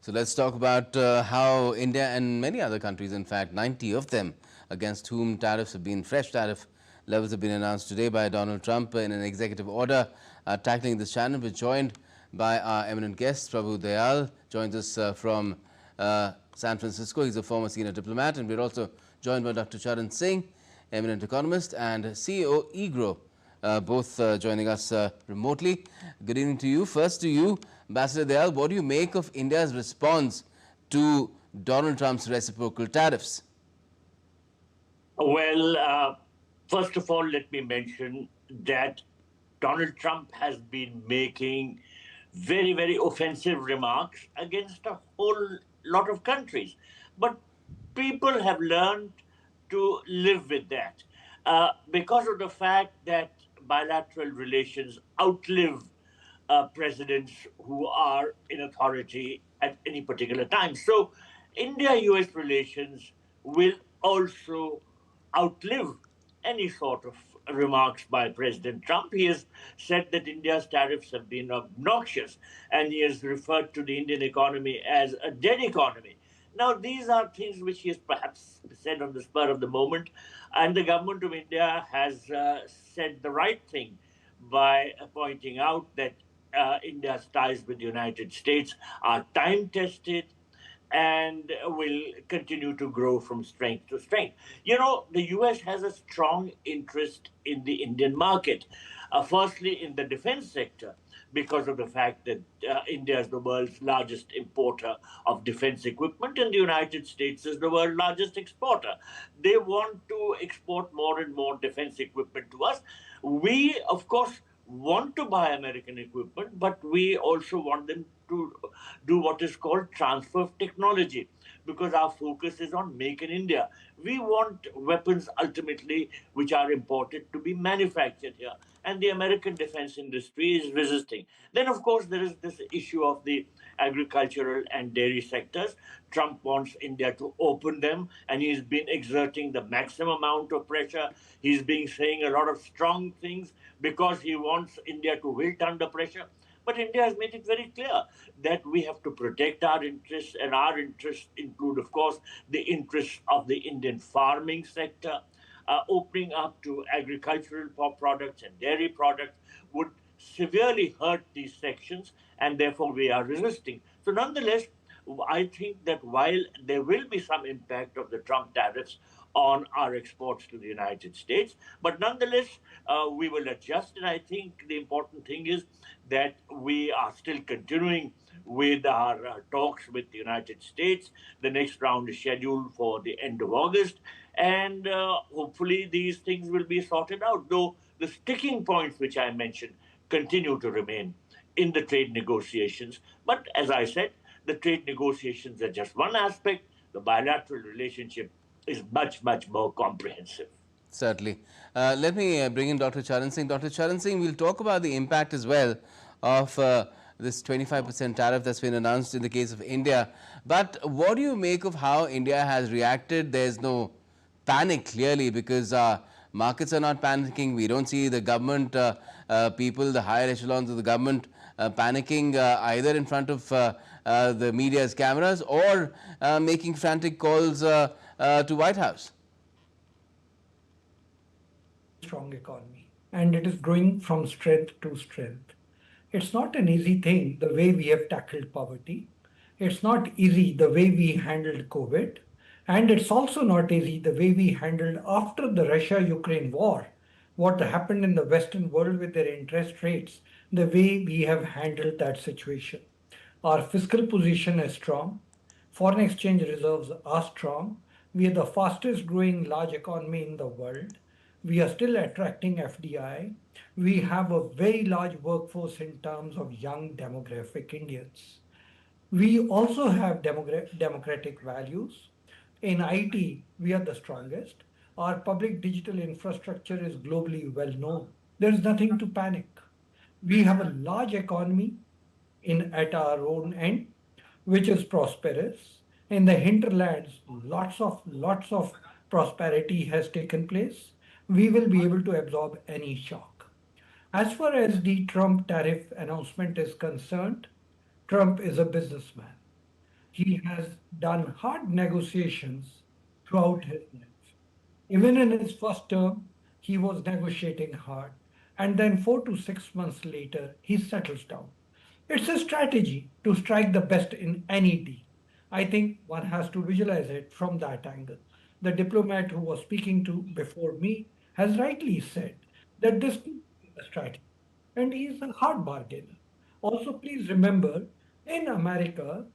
So let's talk about how India and many other countries, in fact, 90 of them, against whom fresh tariff levels have been announced today by Donald Trump in an executive order tackling this challenge. We're joined by our eminent guest, Prabhu Dayal, joins us from San Francisco. He's a former senior diplomat, and we're also joined by Dr. Charan Singh, eminent economist, and CEO EGRO, both joining us remotely. Good evening to you. First to you, Ambassador Dayal, what do you make of India's response to Donald Trump's reciprocal tariffs? Well, first of all, let me mention that Donald Trump has been making very, very offensive remarks against a whole lot of countries. But people have learned to live with that because of the fact that bilateral relations outlive presidents who are in authority at any particular time. So, India US relations will also outlive any sort of remarks by President Trump. He has said that India's tariffs have been obnoxious, and he has referred to the Indian economy as a dead economy. Now, these are things which he has perhaps said on the spur of the moment, and the government of India has said the right thing by pointing out that India's ties with the United States are time tested and will continue to grow from strength to strength. You know, the US has a strong interest in the Indian market. Firstly, in the defense sector, because of the fact that India is the world's largest importer of defense equipment and the United States is the world's largest exporter. They want to export more and more defense equipment to us. We, of course, want to buy American equipment, but we also want them to do what is called transfer of technology because our focus is on make in India. We want weapons ultimately which are imported to be manufactured here. And the American defense industry is resisting. Then, of course, there is this issue of the agricultural and dairy sectors. Trump wants India to open them, and he's been exerting the maximum amount of pressure. He's been saying a lot of strong things because he wants India to wilt under pressure. But India has made it very clear that we have to protect our interests, and our interests include, of course, the interests of the Indian farming sector. Opening up to agricultural products and dairy products would severely hurt these sections, and therefore we are resisting. So, nonetheless, I think that while there will be some impact of the Trump tariffs on our exports to the United States, but nonetheless, we will adjust. And I think the important thing is that we are still continuing with our talks with the United States. The next round is scheduled for the end of August, and hopefully these things will be sorted out. Though the sticking points which I mentioned continue to remain in the trade negotiations. But as I said, the trade negotiations are just one aspect. The bilateral relationship is much, much more comprehensive. Certainly. Let me bring in Dr. Charan Singh. Dr. Charan Singh, we'll talk about the impact as well of this 25% tariff that's been announced in the case of India. But what do you make of how India has reacted? There's no panic, clearly, because markets are not panicking. We don't see the government people, the higher echelons of the government, panicking either in front of the media's cameras or making frantic calls to White House. Strong economy, and it is growing from strength to strength. It's not an easy thing the way we have tackled poverty. It's not easy the way we handled COVID. And it's also not easy the way we handled after the Russia Ukraine war, what happened in the Western world with their interest rates, the way we have handled that situation. Our fiscal position is strong. Foreign exchange reserves are strong. We are the fastest growing large economy in the world. We are still attracting FDI. We have a very large workforce in terms of young demographic Indians. We also have democratic values. In IT, we are the strongest. Our public digital infrastructure is globally well known. There is nothing to panic. We have a large economy at our own end, which is prosperous. In the hinterlands, lots of prosperity has taken place. We will be able to absorb any shock. As far as the Trump tariff announcement is concerned, Trump is a businessman. he has done hard negotiations throughout his life. Even in his first term, he was negotiating hard. And then 4 to 6 months later, he settles down. It's a strategy to strike the best in any deal. I think one has to visualize it from that angle. The diplomat who was speaking to before me has rightly said that this could be a strategy, and he is a hard bargainer. Also, please remember, in America,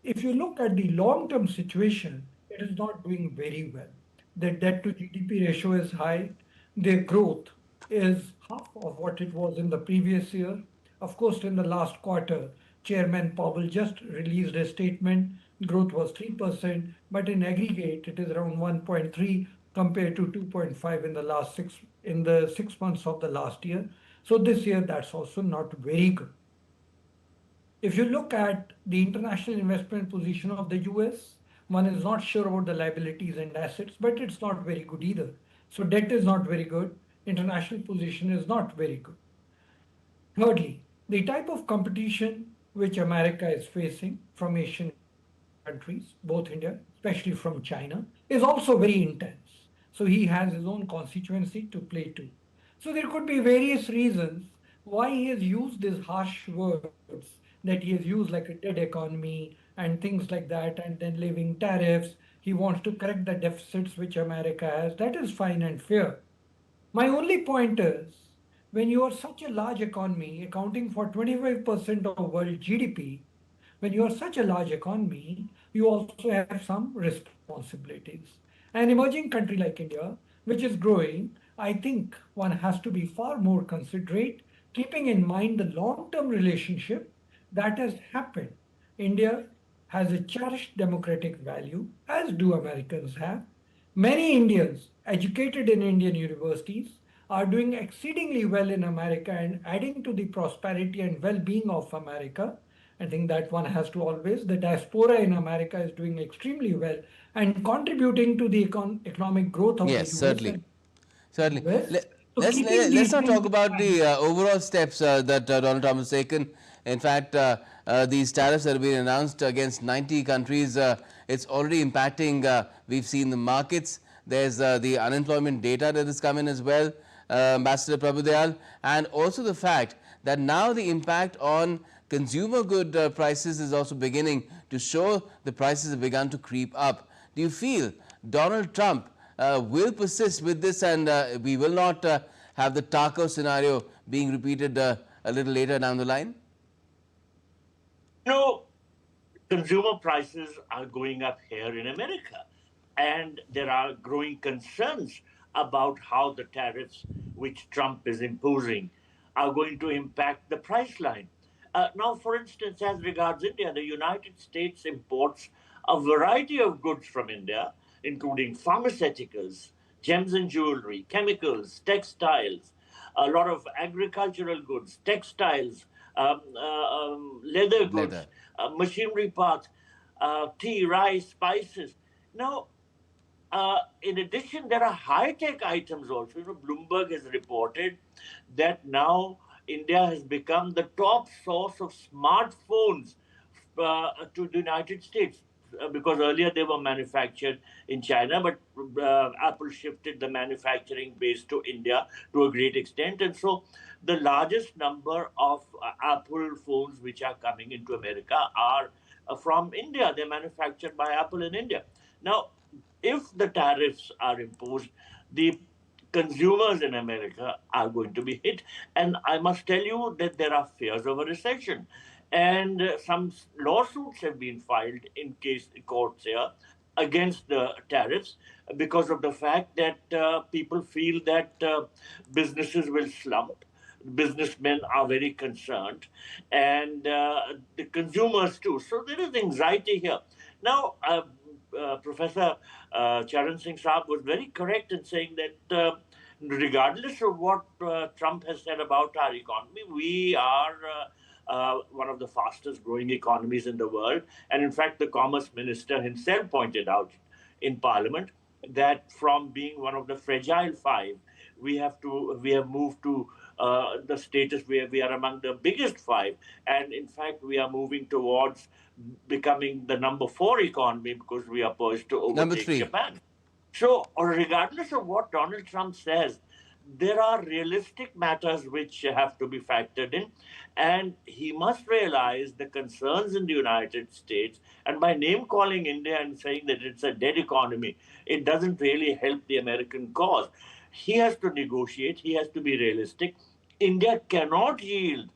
if you look at the long-term situation, it is not doing very well. The debt to GDP ratio is high. Their growth is half of what it was in the previous year. Of course, in the last quarter, Chairman Powell just released a statement. Growth was 3%, but in aggregate, it is around 1.3 compared to 2.5 in the 6 months of the last year. So this year, that's also not very good. If you look at the international investment position of the US, one is not sure about the liabilities and assets, but it's not very good either. So debt is not very good. International position is not very good. Thirdly, the type of competition which America is facing from Asian countries, both India, especially from China, is also very intense. So he has his own constituency to play to. So there could be various reasons why he has used these harsh words that he has used, like a dead economy and things like that, and then leaving tariffs. He wants to correct the deficits which America has. That is fine and fair. My only point is, when you are such a large economy, accounting for 25% of world GDP, when you are such a large economy, you also have some responsibilities. An emerging country like India, which is growing, I think one has to be far more considerate, keeping in mind the long term relationship that has happened. India has a cherished democratic value, as do Americans have. Many Indians educated in Indian universities are doing exceedingly well in America and adding to the prosperity and well being of America. I think that one has to always, the diaspora in America is doing extremely well and contributing to the economic growth of the Yes, US certainly. and Certainly. US. So keeping Let's these not things talk in about mind, the overall steps that Donald Trump has taken. In fact, these tariffs that have been announced against 90 countries, it's already impacting. We've seen the markets. There's the unemployment data that has come in as well, Ambassador Prabhudyal, and also the fact that now the impact on consumer good prices is also beginning to show. The prices have begun to creep up. Do you feel Donald Trump will persist with this, and we will not have the taco scenario being repeated a little later down the line? No, consumer prices are going up here in America, and there are growing concerns about how the tariffs which Trump is imposing are going to impact the price line. Now, for instance, as regards India, the United States imports a variety of goods from India, including pharmaceuticals, gems and jewelry, chemicals, textiles, a lot of agricultural goods, textiles, leather goods, Leather. machinery parts, tea, rice, spices. Now, in addition, there are high tech items also. You know, Bloomberg has reported that now India has become the top source of smartphones to the United States. Because earlier they were manufactured in China, but Apple shifted the manufacturing base to India to a great extent. And so the largest number of Apple phones which are coming into America are from India. They're manufactured by Apple in India. Now, if the tariffs are imposed, the consumers in America are going to be hit. And I must tell you that there are fears of a recession. And some lawsuits have been filed in case courts here against the tariffs because of the fact that people feel that businesses will slump. Businessmen are very concerned, and the consumers too. So there is anxiety here. Now, Professor Charan Singh Saab was very correct in saying that regardless of what Trump has said about our economy, we are one of the fastest growing economies in the world. And in fact, the Commerce Minister himself pointed out in Parliament that from being one of the fragile five, we have moved to the status where we are among the biggest five. And in fact, we are moving towards becoming the number four economy because we are poised to Number overtake three. Japan. So, regardless of what Donald Trump says, there are realistic matters which have to be factored in, and he must realize the concerns in the United States. And by name calling India and saying that it's a dead economy, it doesn't really help the American cause. He has to negotiate, he has to be realistic. India cannot yield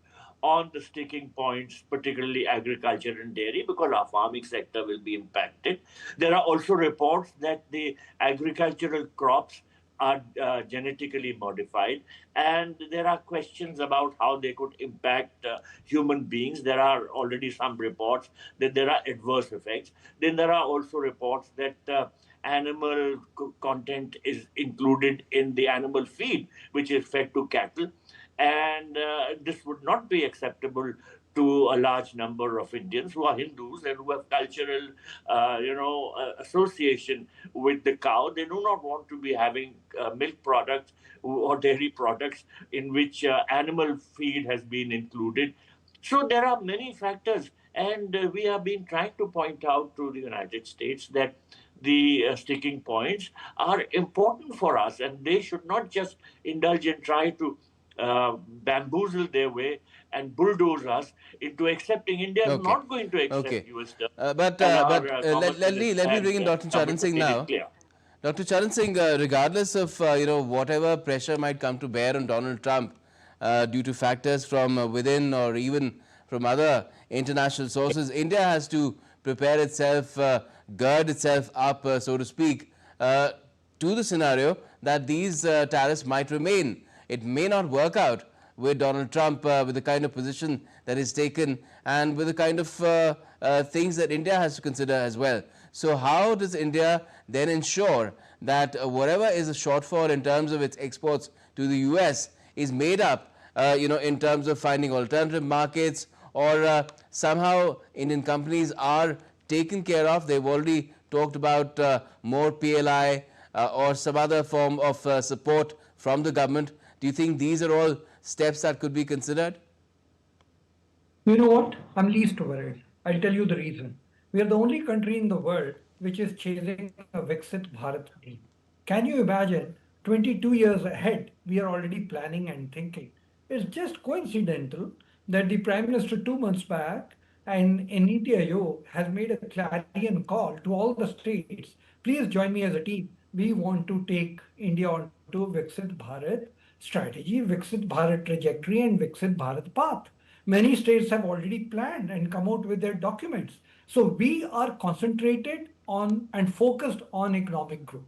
on the sticking points, particularly agriculture and dairy, because our farming sector will be impacted. There are also reports that the agricultural crops are genetically modified, and there are questions about how they could impact human beings. There are already some reports that there are adverse effects. Then there are also reports that animal content is included in the animal feed, which is fed to cattle, and this would not be acceptable to a large number of Indians who are Hindus and who have cultural, association with the cow. They do not want to be having milk products or dairy products in which animal feed has been included. So there are many factors, and we have been trying to point out to the United States that the sticking points are important for us, and they should not just indulge in trying to bamboozle their way and bulldoze us into accepting India is Okay. not going to accept Okay. US terms. But And but our Commerce let Minister me has bring in Dr. Charan Singh made it now. clear. Dr. Charan Singh, regardless of whatever pressure might come to bear on Donald Trump due to factors from within or even from other international sources, India has to prepare itself, gird itself up, so to speak, to the scenario that these tariffs might remain. It may not work out with Donald Trump, with the kind of position that is taken and with the kind of things that India has to consider as well. So how does India then ensure that whatever is a shortfall in terms of its exports to the US is made up, in terms of finding alternative markets, or somehow Indian companies are taken care of? They've already talked about more PLI or some other form of support from the government. Do you think these are all steps that could be considered? You know what? I'm least worried. I'll tell you the reason. We are the only country in the world which is chasing a Viksit Bharat dream. Can you imagine 22 years ahead, we are already planning and thinking? It's just coincidental that the Prime Minister 2 months back and Niti Aayog has made a clarion call to all the states. Please join me as a team. We want to take India onto Viksit Bharat strategy, Viksit Bharat trajectory, and Viksit Bharat path. Many states have already planned and come out with their documents. So we are concentrated on and focused on economic growth.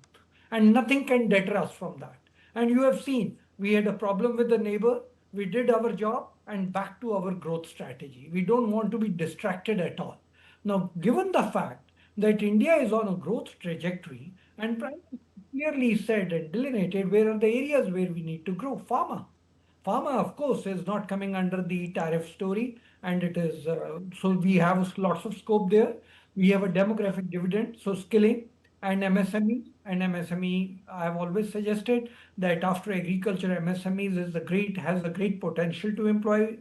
And nothing can deter us from that. And you have seen, we had a problem with the neighbor, we did our job, and back to our growth strategy. We don't want to be distracted at all. Now, given the fact that India is on a growth trajectory, and Prime Minister clearly said and delineated where are the areas where we need to grow, pharma. Pharma, of course, is not coming under the tariff story, and it is so we have lots of scope there. We have a demographic dividend, so skilling and MSME. And MSME, I have always suggested that after agriculture, MSMEs has a great potential to employ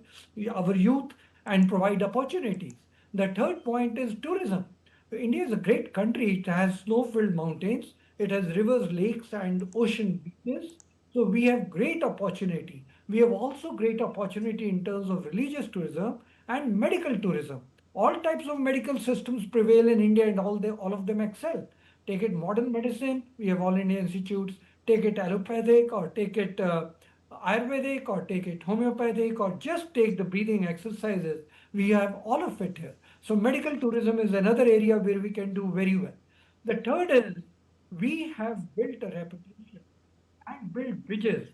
our youth and provide opportunities. The third point is tourism. India is a great country. It has snow-filled mountains. It has rivers, lakes, and ocean beaches. So we have great opportunity. We have also great opportunity in terms of religious tourism and medical tourism. All types of medical systems prevail in India, and all of them excel. Take it modern medicine, we have all India institutes. Take it allopathic, or take it Ayurvedic, or take it homeopathic, or just take the breathing exercises. We have all of it here. So medical tourism is another area where we can do very well. The third is we have built a reputation and build bridges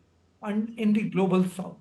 in the global south.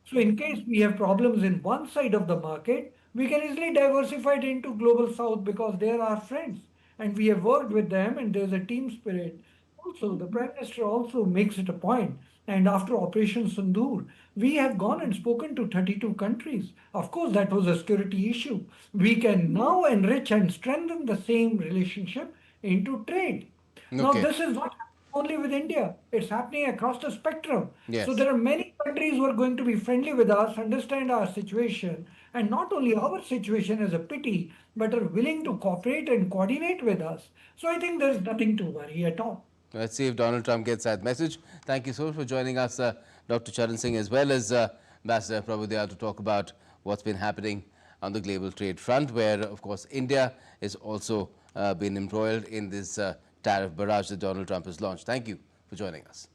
So in case we have problems in one side of the market, we can easily diversify it into global south because they are our friends and we have worked with them and there's a team spirit. Also, the Prime Minister also makes it a point. And after Operation Sindoor, we have gone and spoken to 32 countries. Of course, that was a security issue. We can now enrich and strengthen the same relationship into trade. Now, Okay. this is not only with India. It's happening across the spectrum. So Yes. there are many countries who are going to be friendly with us, understand our situation, and not only our situation is a pity, but are willing to cooperate and coordinate with us. So I think there's nothing to worry at all. Let's see if Donald Trump gets that message. Thank you so much for joining us, Dr. Charan Singh, as well as Ambassador Prabhudyal, to talk about what's been happening on the global trade front, where, of course, India is also been embroiled in this tariff barrage that Donald Trump has launched. Thank you for joining us.